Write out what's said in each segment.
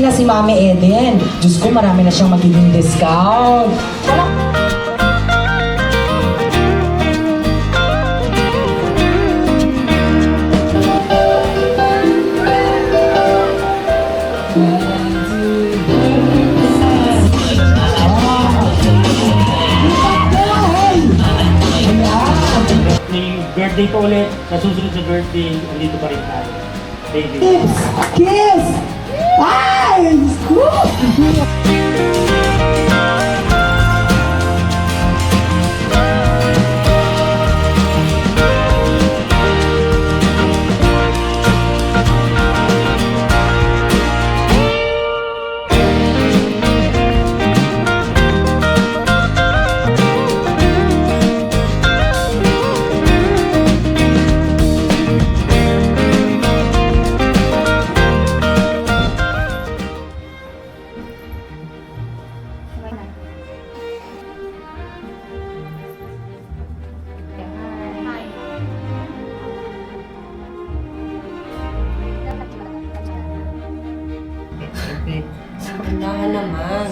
na si Mami Eden. Diyos ko, marami na siyang magiging discount. May birthday ko ulit, sa susunod sa birthday, andito pa rin tayo. Thank you. Kiss! Kiss! Eyes! Tindahan naman.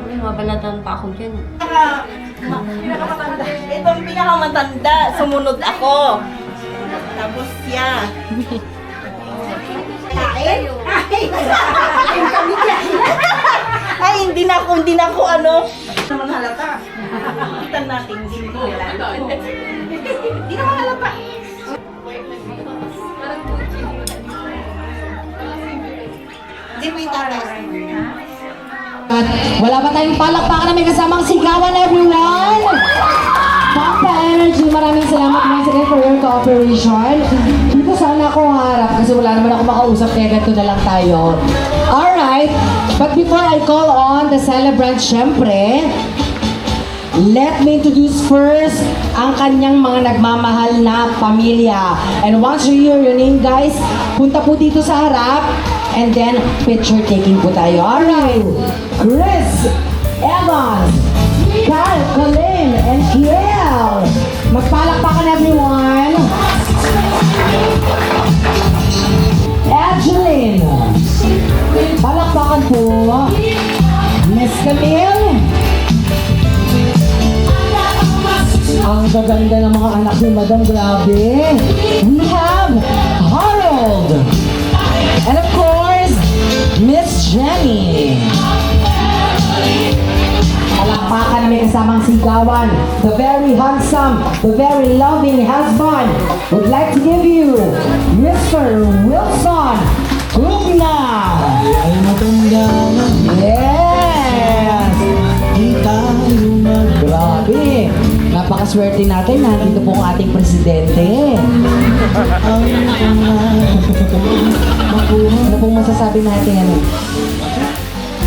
May mabalatan pa ako dyan. Pinakamatanda. Ito ang pinakamatanda. Sumunod ako. Tapos siya. Kain? Ay, hindi na ako ano. Naman halata. Kita natin, hindi ko. Hindi naman halata. Hindi mo yung tatas. At wala pa tayong palakpakan na may kasamang sigawan, everyone! Pampa Energy, maraming salamat once again for your cooperation. Dito sana ako harap kasi wala naman ako makausap kaya ganito na lang tayo. Alright, but before I call on the celebrant, syempre, let me introduce first ang kanyang mga nagmamahal na pamilya. And once you hear your name, guys, punta po dito sa harap. And then, picture taking po tayo. Alright, Chris, Evans, Carl, Colin, and Kiel. Magpalakpakan everyone. Angeline. Palakpakan po. Miss Camille. Ang gaganda ng mga anak ni Madam, grabe. We have Harold. And of course, Miss Jenny. Palakpakan na may kasamang sigawan. The very handsome, the very loving husband would like to give you Mr. Wilson Rugna. Ay matanda na Yes! di tayo Grabe! Napakaswerte natin. Nandito po ang ating presidente. Ano pong masasabi natin? Ano?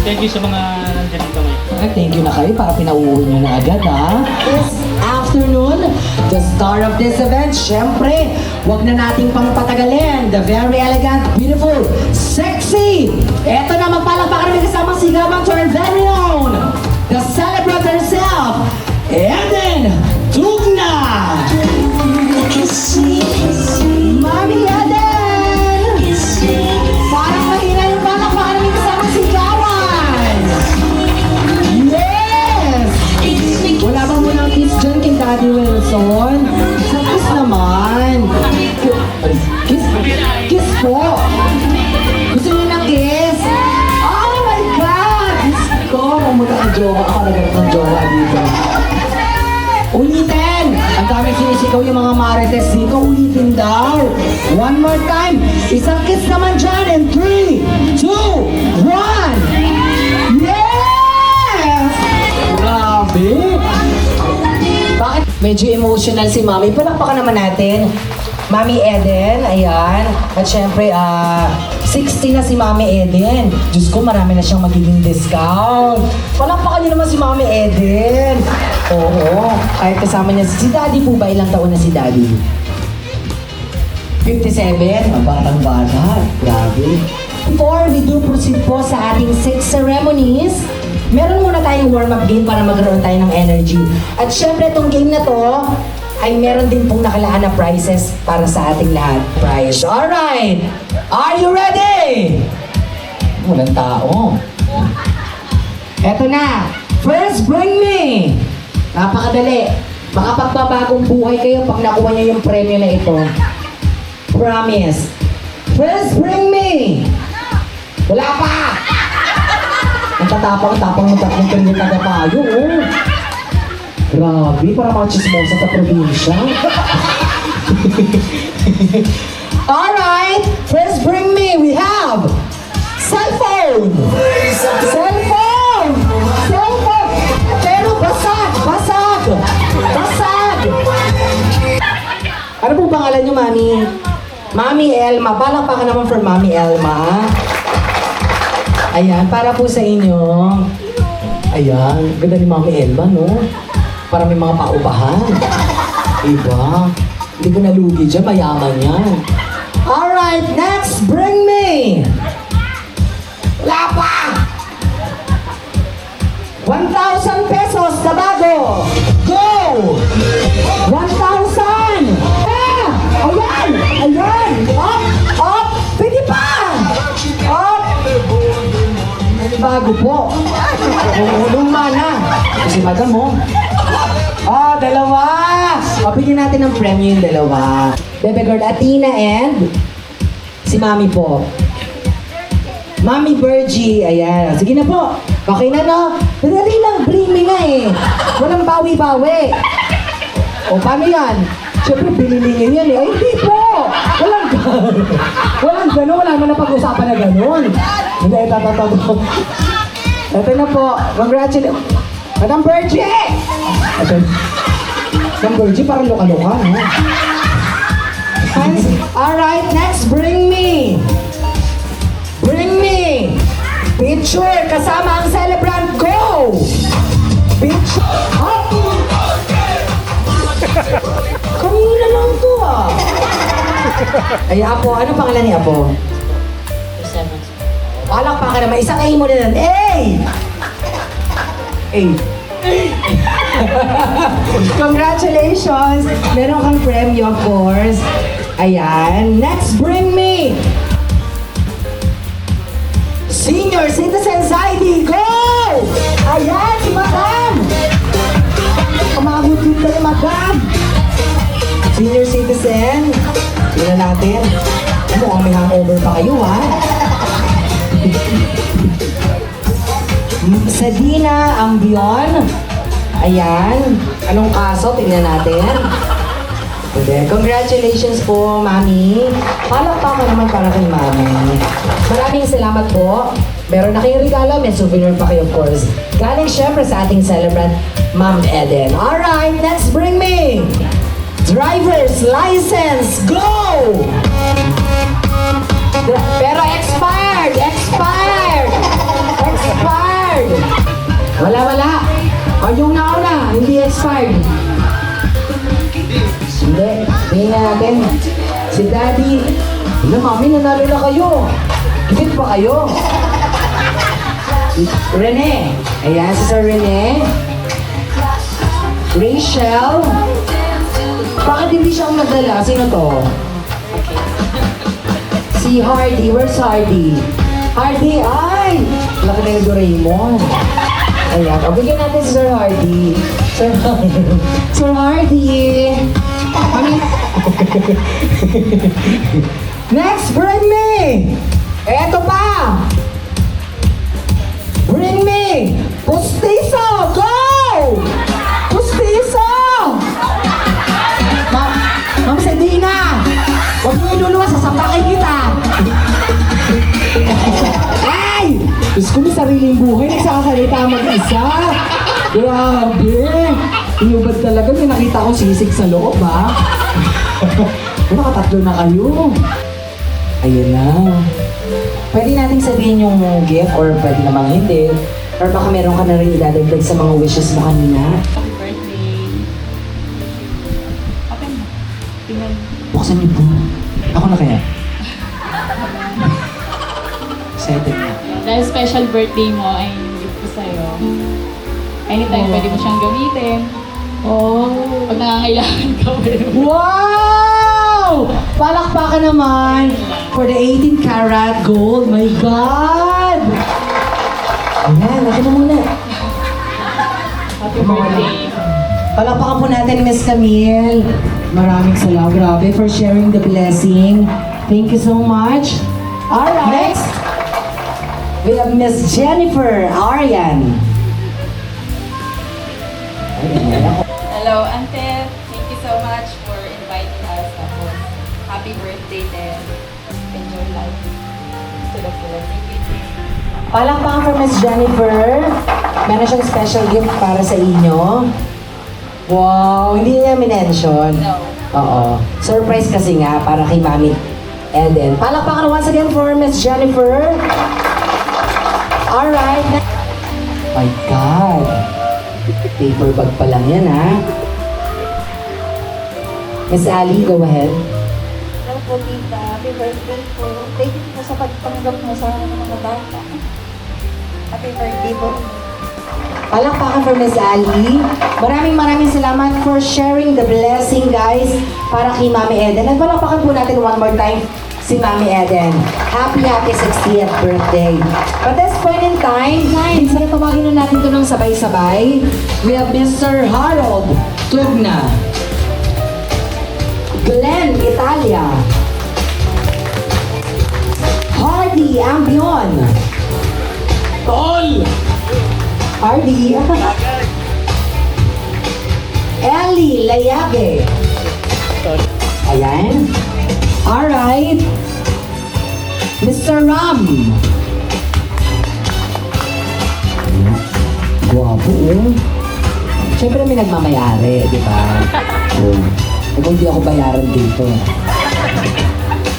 Thank you sa mga nandyan dito ngayon. Ay, thank you na kayo para pinauwi nyo na agad, ha? This afternoon, the star of this event, syempre, wag na nating pang patagalin. The very elegant, beautiful, sexy. Eto na, magpalakpakan kami kasamang sigawan to our very own, the celebrant herself, Eden Tugna! Mami Eden! Parang mahina yung palakpakan kami kasamang sigawan! Yes! Wala bang munang kiss dyan kay Daddy Wilson? Sa kiss naman. Kiss? Kiss po. Gusto niyo ng kiss? Oh my God! Kiss ko. Mamunta ang jowa. Ako naganap ng jowa dito. Ulitin! Ang dami sinisigaw yung mga marites dito. Ulitin daw. One more time. Isang kiss naman dyan. And 3, 2, 1. Yes! Grabe! Bakit medyo emotional si Mami? Palakpakan naman natin. Mami Eden, ayan. At syempre, 60 na si Mami Eden. Diyos ko, marami na siyang magiging discount. Palakpakan niyo naman si Mami Eden. Oo. Kahit kasama niya si Daddy po ba? Ilang taon na si Daddy? 57? Batang-bata. Grabe. Before we do proceed po sa ating 6 ceremonies, meron muna tayong warm-up game para magkaroon tayo ng energy. At syempre, itong game na to, ay meron din pong nakalaan na prizes para sa ating lahat. Prize. Alright! Are you ready? Walang tao. Eto na. First, bring me. Napakadali. Makapagpabagong buhay kayo pag nakuha niyo yung premyo na ito. Promise. First, bring me. Wala pa. Ang tatapang-tapang ng tatlong premyo tagapayo, oh. Grabe, para mga chismosa sa probinsya. Alright, first bring me, we have cellphone! Cellphone! Cellphone! Pero basag! Basag! Basag! Ano po pangalan niyo, Mami? Mami Elma. Balak pa ka naman for Mami Elma. Ayan, para po sa inyo. Ayan, ganda ni Mami Elma, no? Para may mga paubahan. Diba? Hindi ko nalugi dyan, mayaman yan. Alright, next, bring me! Wala pa! 1,000 pesos na bago! Go! 1,000! Ah! Ayan! Ayan! Up! Up! Pwede pa! Up! Bago po. Luma na. Kasi madam mo. Oh, dalawa! O, bigyan natin ng premyo yung dalawa. Bebe Girl Athena and si Mami po. Mami Virgie, ayan. Sige na po. Okay na, no? Madali lang, bring me nga eh. Walang bawi-bawi. O, paano yan? Siyempre, bililingin yan eh. Ay, hindi po! Walang walang gano'n. Wala naman na pag-usapan na gano'n. Hindi, ito. Ito na po. Congratulations. Madam Virgie! Madam Virgie, parang luka-luka, no? Alright, next, bring me. Bring me. Picture kasama ang celebrant. Go! Picture. Up! Kanina lang to ah. Ay, Apo, ano pangalan ni Apo? Alak pa ka naman. Isang A mo na lang. A! A. Congratulations! Meron kang premyo, of course. Ayan. Next, bring me! Senior Citizens ID, go! Ayan, si Madam! Kumabot dito ni Madam! Senior Citizen, tingnan natin. Mukhang may hangover pa kayo, ha? Sadina Ambion. Ayan. Anong kaso? Tingnan natin. Okay. Congratulations po, Mami. Palakpakan naman para kay Mami. Maraming salamat po. Meron na kayong regalo. May souvenir pa kayo, of course. Galing syempre sa ating celebrant, Ma'am Eden. Alright, next bring me. Driver's license. Go! Pero expired! Expired! Expired! Wala. O yung nauna, hindi expired. Hindi. Tingnan natin. Si Daddy. Wala, Mami, nanalo na kayo. Higit pa kayo. Rene. Ayan, si Sir Rene. Rachel. Bakit hindi siya ang nagdala? Sino to? Si Hardy. Where's Hardy? Hardy, ay! Laki na yung Doraemon. Ayan. O, bigyan natin si Sir Hardy. Sir Hardy. Sir Hardy. Next, bring me! Eto pa! Bring me! Pustiso! Go! Pustiso! Ma'am Sedina! Huwag mo iluluwa, sasapakin kita! Ay! Diyos ko, may sariling buhay, nagsasalita mag-isa! Grabe! Inubad talaga, may nakita ko sisig sa loob, ha? Nakatatlo na kayo. Ayun na. Pwede nating sabihin yung gift or pwede namang hindi. Or baka meron ka na rin idadagdag sa mga wishes mo kanina. Buksan niyo po. Ako na kaya. Excited na. Dahil special birthday mo ay gift ko sa'yo. Anytime pwede mo siyang gamitin. Oh! Pag nangangailangan ka, pwede mo. Wow! Palakpakan naman for the 18 karat gold. My God! Ayan, ako na muna. Happy birthday. Palakpakan po natin, Miss Camille. Maraming salamat, grabe, for sharing the blessing. Thank you so much. Alright. Next, we have Miss Jennifer Arian. Hello, Ante. Thank you so much for inviting us. Tapos, happy birthday din. Enjoy life to the fullest. Palakpakan for Miss Jennifer. Meron siyang special gift para sa inyo. Wow, hindi niya minention. No. Oo. Surprise kasi nga para kay Mami Eden. Palakpakan once again for Miss Jennifer. Alright. My God. Paper bag pa lang yan, ha? Miss Ali, go ahead. Hello po, tita. Happy birthday po. Thank you po sa pagtanggap mo sa mga bata. Happy birthday po. Palakpakan for Miss Ali. Maraming salamat for sharing the blessing, guys, para kay Mami Eden. At palakpakan po natin one more time si Mami Eden. Happy 60th birthday. But this point in time, guys, sana tawagin na natin ito ng sabay-sabay. We have Mr. Harold Tugna. Glenn Italia. Hardy Ambion. Tol! Hardy. Ellie Layage. Ayan. Alright. Mr. Ram. Guwapo, oh. Siyempre may nagmamayari, di ba? Oh. Kung hindi ako bayaran dito.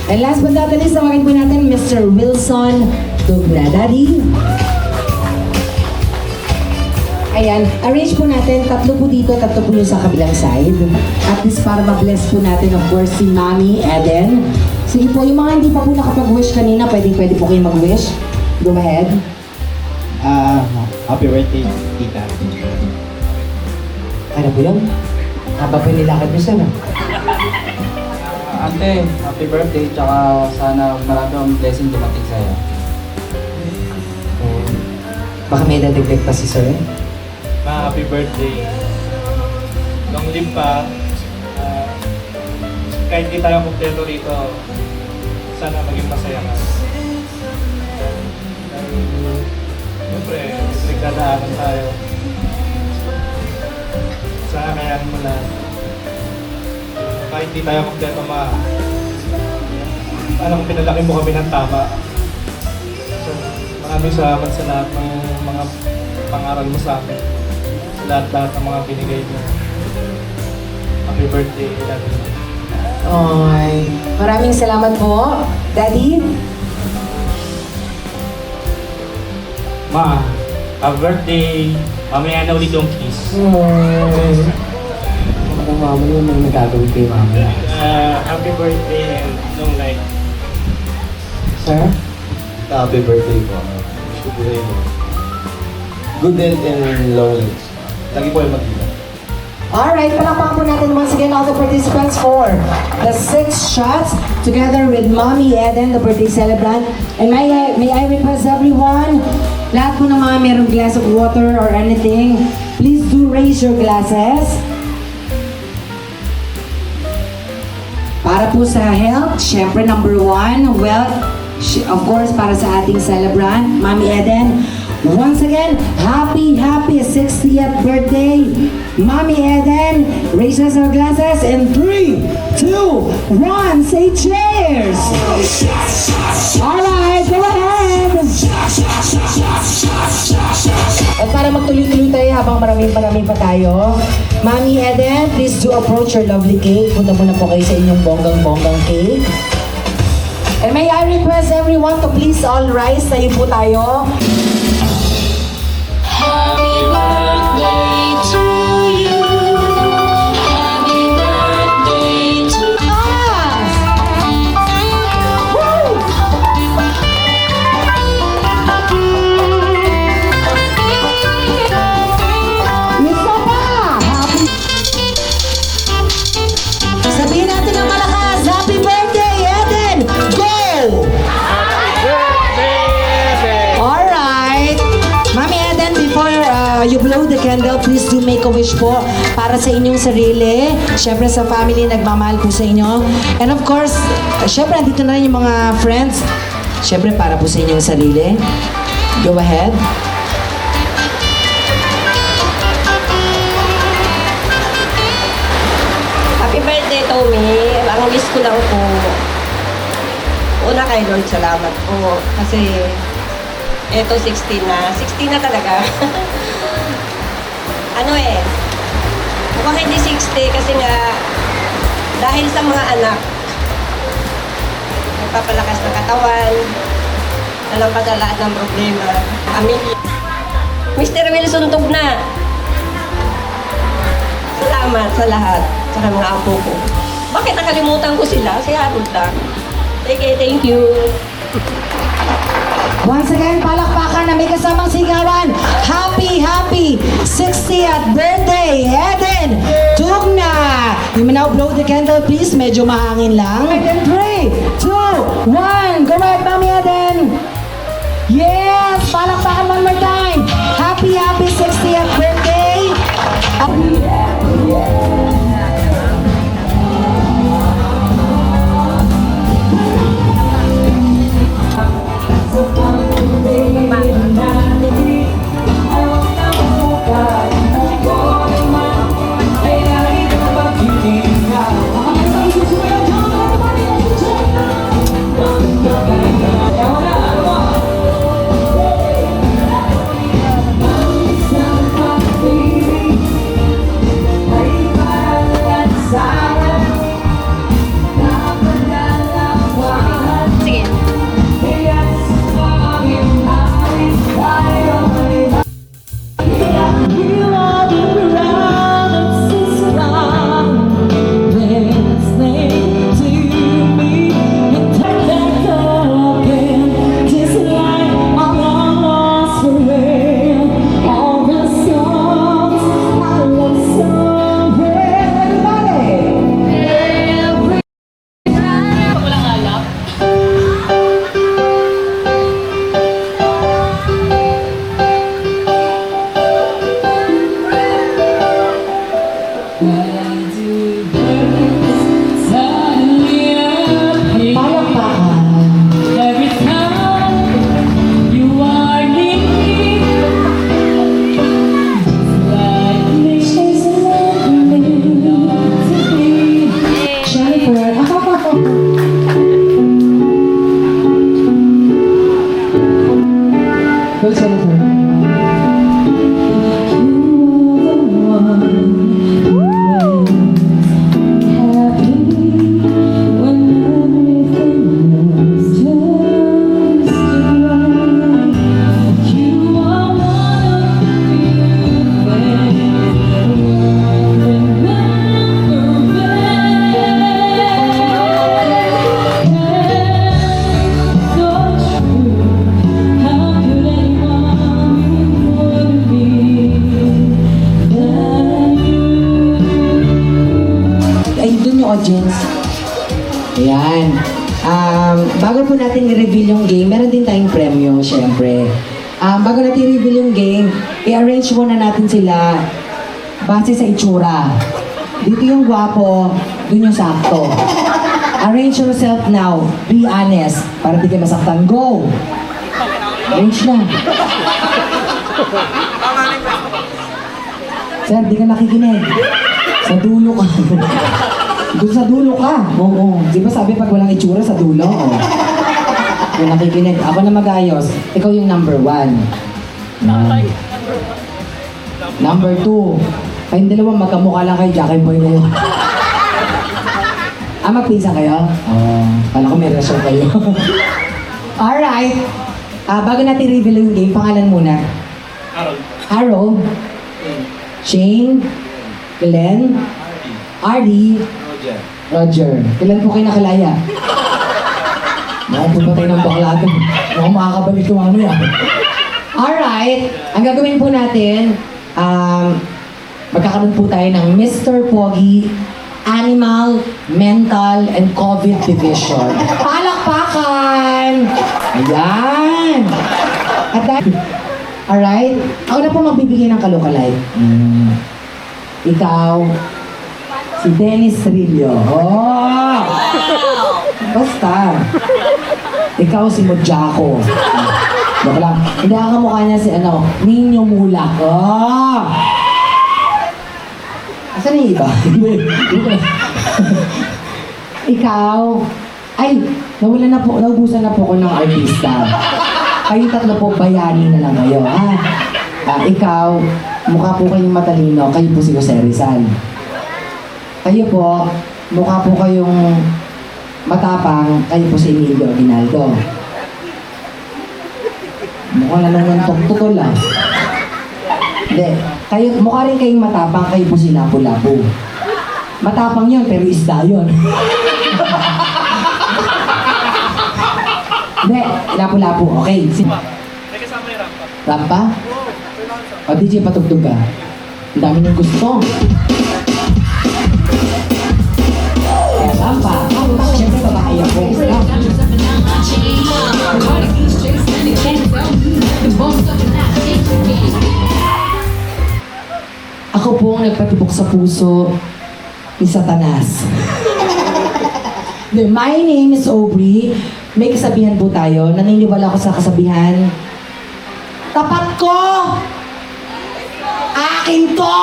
And last but not least, tawagin po natin Mr. Wilson Tugna. Daddy? Ayan, arrange po natin, tatlo po dito, tatlo po yung sa kabilang side. At least para ma-bless po natin, of course, si Mami Eden. Sige po, yung mga hindi pa po nakapag-wish kanina, pwede po kayo mag-wish. Go ahead. Happy birthday, tita. Ano po yun? Haba po yung nilakad niyo sana. Ante, happy birthday, tsaka sana marami ang blessing dumating sa'yo. Baka may dadagdag pa si Sir. Happy birthday. Long live pa. Kahit di tayo kumpleto rito, sana maging masaya ka. Siyempre, nagdadaanan tayo. Sana kayaan mo na. Kahit di tayo kumpleto alam kung pinalaki mo kami ng tama. So, maraming salamat sa lahat ng mga pangaral mo sa amin. Lahat ng mga binigay mo. Happy birthday, Daddy. Ay, maraming salamat po. Daddy? Ma, happy birthday. Mamaya na ulit yung kiss. Ang mama niyo may nagagawin kay mama. Happy birthday and long life. Sir? Happy birthday po. Good health and long life. Lagi po yung magkita. Alright, palakpakan po natin once again all the participants for the 6 shots together with Mommy Eden, the birthday celebrant. And may I request everyone, lahat po ng mga merong glass of water or anything, please do raise your glasses. Para po sa health, syempre number 1, wealth, of course para sa ating celebrant, Mommy Eden. Once again, happy 60th birthday, Mommy Eden. Raise us our glasses in 3, 2, 1. Say cheers! Alright, go ahead! At para magtuloy-tuloy tayo habang marami pa tayo, Mommy Eden, please do approach your lovely cake. Punta muna po kayo sa inyong bonggang-bonggang cake. And may I request everyone to please all rise. Tayo po tayo. Happy birthday to you. Happy birthday to us. Woo! Isa pa. Happy. Sabihin natin ng malakas, happy birthday, Eden. Go! Happy birthday, Eden. All right. candle, please do make a wish po para sa inyong sarili. Syempre sa family, nagmamahal po sa inyo. And of course, syempre, andito na rin yung mga friends. Syempre, para po sa inyong sarili. Go ahead. Happy birthday, Tommy. Ang wish ko lang po, una kay Lord, salamat po. Kasi, eto 16 na. 16 na talaga. Mukhang hindi 60 kasi nga, dahil sa mga anak, nagpapalakas ng katawan, nalampasan lahat ng problema. Amin. Mr. Wilson, tug na. Salamat sa lahat, sa mga apo ko. Bakit nakalimutan ko sila? Si Harold lang. Thank you. Once again, palakpakan na may kasamang sigawan. Happy 60th birthday, Eden Tugna! You may now blow the candle, please. Medyo mahangin lang. And 3, 2, 1. Go ahead, Mami Eden. Yes! Palakpakan one more time. Happy 60th birthday. Go, Jennifer. Ay, dun yung audience. Ayan. Bago po natin i-reveal yung game, meron din tayong premyo, syempre. Bago natin i-reveal yung game, i-arrange muna natin sila base sa itsura. Dito yung gwapo, dun yung sakto. Arrange yourself now. Be honest. Para di kayo masaktan. Go! Arrange na. Sir, di ka nakikinig. Sa dulo ka. Doon sa dulo ka. Oo. Di ba sabi pag walang itsura sa dulo? Oh. Kung nakikinig, ako na mag-ayos. Ikaw yung number 1. Number 2. Kayong dalawa magkamukha lang kay Jackie Boy na yun. Magpisa kayo? Oo. Kala ko may relasyon kayo. Alright. Bago natin reveal yung game, pangalan muna. Harold. Shane. Glenn. Ardy. Roger. Kailan po kayo nakalaya? Mukhang pumatay ng bakla ito. Mukhang makakabalik yung ano yan. Alright. Ang gagawin po natin, magkakaroon po tayo ng Mr. Pogi Animal, Mental, and COVID Division. Palakpakan! Ayan! At dahil Alright? Ako na po magbibigay ng kalokalike. Ikaw, si Dennis Trillo. Oh! Basta. Ikaw si Mojako. Joke lang. Hindi ang kamukha niya si Nino Mulak. Oh! Asan na yung iba? Ikaw, ay, naubusan na po ko ng artista. Kayo tatlo po, bayani na lang kayo, ha? Ikaw, mukha po kayong matalino, kayo po si Jose Rizal. Kayo po, mukha po kayong matapang, kayo po si Emilio Aguinaldo. Mukha na lang yung tuktukol lang. Hindi, kayo, mukha rin kayong matapang, kayo po si Lapu-Lapu. Matapang yun, pero isda yun. Hindi, Lapu-Lapu, okay. May kasama yung rampa. Rampa? O, DJ, patugtog ka. Ang dami niyong gusto. Rampa. Siyempre, babae ako. Ako po ang nagpatibok sa puso ni Satanas. My name is Aubrey. May kasabihan po tayo. Naniniwala ako sa kasabihan. Tapat ko! Akin to!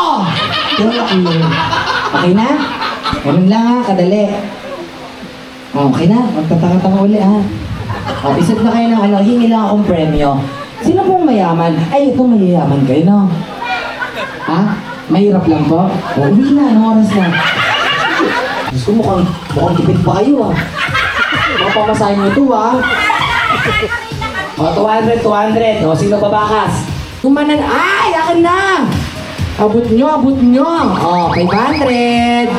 Okay na? Ganun lang ha, kadali. Okay na, magtatanga-tanga uli ha. Isip na kayo ng hingi lang akong premyo. Sino pong mayaman? Ay, ito mayayaman kayo, no? Ha? Mahirap lang po? Uwi na, anong oras na? Gusto mukhang tipid pa kayo ah. Mapamasahin mo ito ah. O, 200. O, sino babakas? Kumanan, ay, akin na! Abot nyo. O, 500.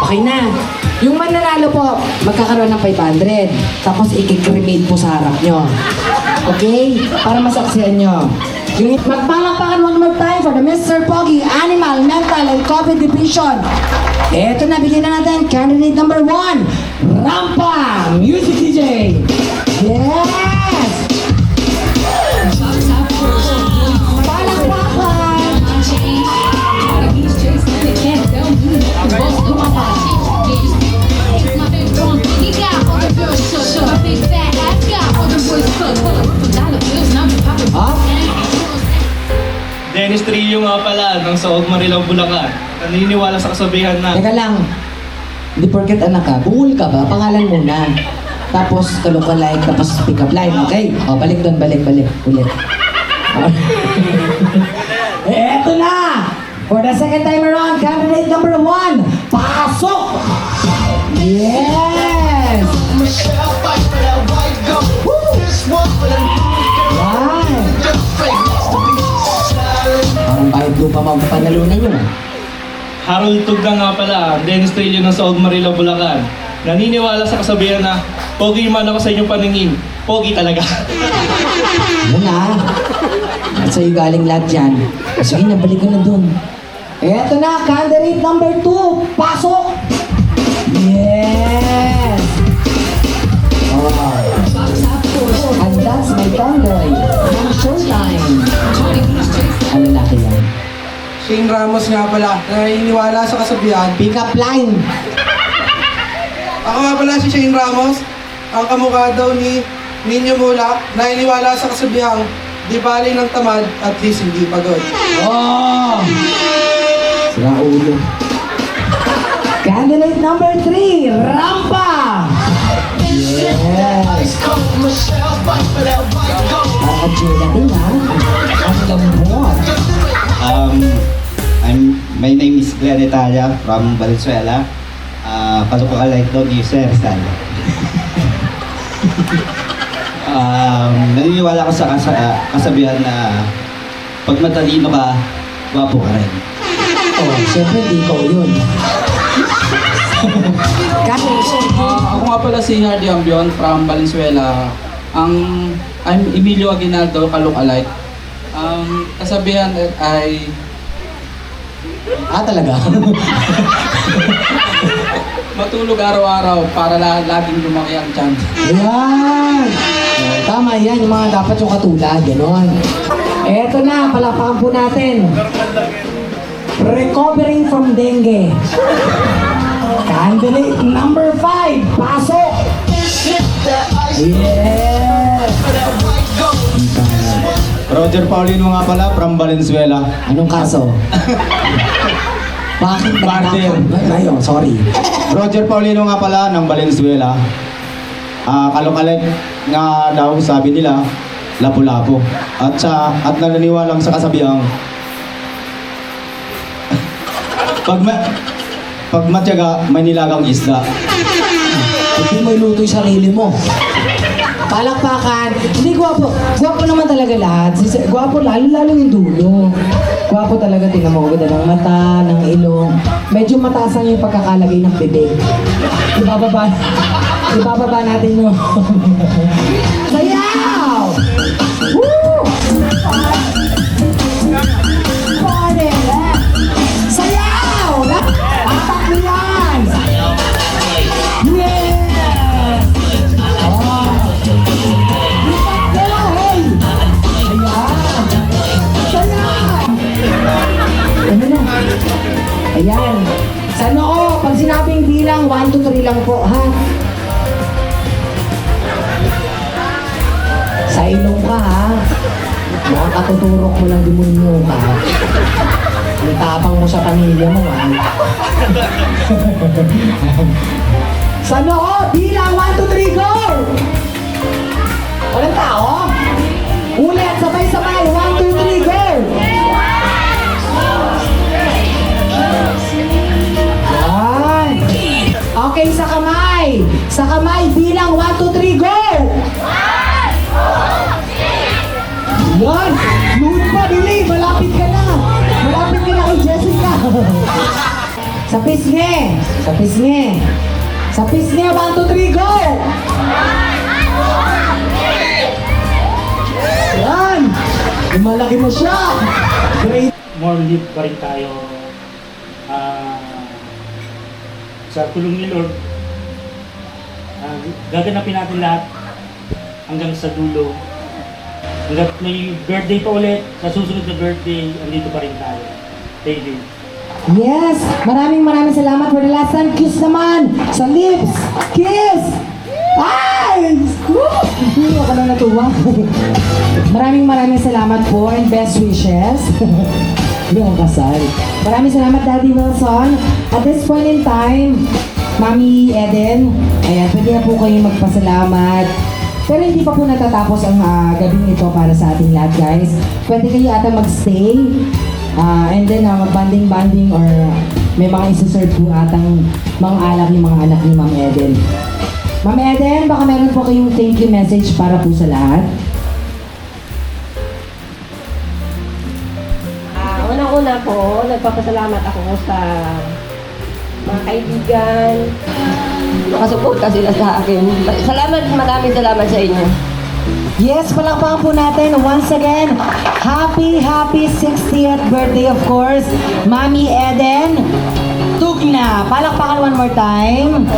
Okay na. Yung mananalo po, magkakaroon ng 500. Tapos i-cremate po sa harap nyo. Okay? Para masaksihan nyo. Magpalakpakan one more time for the Mr. Pogi Animal, Mental, and Coffee Division. Eto na, bigyan na natin candidate number 1, Rampa Music DJ. Yes! Palakpakan! Dennis Trillo nga pala, ng Saog Marilao, Bulacan. Naniniwala sa kasabihan na Teka lang, hindi porket anak ka, bungol ka ba? Pangalan muna. Tapos kalokalike, tapos pick up line, okay? O, balik doon, balik, ulit. Eto na! For the second time around, candidate number 1, pasok! Yes! Woo! Wow! Parang kahit lupa magpanalunan yun ah. Harold Tugga nga pala, Dennis Trillo ng Saog Marilao, Bulacan. Naniniwala sa kasabihan na, pogi man ako sa inyong paningin, pogi talaga. Yan na. At sa'yo galing lahat yan. Sige na, balik ka na dun. Eto na, candidate number 2. Pasok! Yes! Oh. And that's my tomboy. From Showtime. Ano laki yan? Shane Ramos nga pala, naniniwala sa kasabihan. Pick up line. Ako nga pala si Shane Ramos, ang kamukha daw ni Nino Mulak, naniniwala sa kasabihang di bali ng tamad at least hindi pagod. Oh! Sira ulo. Candidate number 3, Rampa! Yes! Nakakajula din ha? Ang lambot. My name is Glenn Italia from Valenzuela. Kalukalike daw ni Sir Rizal. Naniniwala ko sa kasabihan na pag matalino ka, gwapo ka rin. Oh, syempre di ko yun. Ako nga pala si Hardy Ambion from Valenzuela. I'm Emilio Aguinaldo, kalukalike. Kasabihan ay Talaga? matulog araw-araw para laging lumaki ang tiyan. Ayan! Oh, tama yan, yung mga dapat yung katulad, gano'n. Eto na, palakpakan po natin. Recovering from dengue. Candidate number 5, pasok! Yes! Roger Paulino nga pala from Valenzuela. Anong kaso? Bakit Barter. Ayun, sorry. Roger Paulino nga pala ng Valenzuela. Kalukalit nga daw sabi nila lapu-lapu. At naniniwalang sa kasabihang pag matyaga, may nilagang isda. Hindi mo iluto yung sarili mo. Palakpakan. Hindi, gwapo. Gwapo naman talaga lahat. Gwapo, lalo yung dulo. Gwapo talaga, tingnan mo. Ganda ng mata, ng ilong. Medyo mataas lang yung pagkakalagay ng bibig. Ibababa natin yung... Sayaw! Woo! Party! Sayaw! Atak mo yan! Yes! Oh! Hey! Ayan! Ano na? Ayan. Sa noo, pag sinabing bilang, 1, 2, 3 lang po, ha? Sa ilong ka, ha? Makakatuturok mo ng demonyo, ha? Itapang mo sa pamilya mo, ha? Sa noo, bilang 1, 2, 3, go! Walang tao? Ulit, sabay-sabay, 1, 2, 3, go! Yan. Okay, sa kamay. Sa kamay, bilang 1, 2, 3, go! Yan! Luhod pa, Billy! Malapit ka na! Malapit ka na kay Jessica! Sa pisngi! Sa pisngi! Sa pisngi, 1, 2, 3, go! Yan! Malaki na siya! Great! More live pa rin tayo. Sa tulong ni Lord, gaganapin natin lahat hanggang sa dulo. Hanggang may birthday pa ulit, sa susunod na birthday, andito pa rin tayo. Thank you. Yes! Maraming salamat for the last time. Kiss naman! Sa lips! Kiss! Ay! Woo! Hindi ako na natuwa. maraming salamat po and best wishes. Hindi ako kasal. Maraming salamat, Daddy Wilson. At this point in time, Mami Eden, ayan, pwede na po kayong magpasalamat. Pero hindi pa po natatapos ang gabing ito para sa ating lahat, guys. Pwede kayo ata magstay. And then, mag-banding or may mga isuserve po atang mga alak yung mga anak ni Ma'am Eden. Ma'am Eden, baka meron po kayong thank you message para po sa lahat. Unang-una po, nagpapasalamat ako sa mga kaibigan. Nakasuporta sila sa akin. Maraming salamat sa inyo. Yes, palakpakan po natin once again. Happy 60th birthday, of course, Mami Eden Tugna. Palakpakan one more time.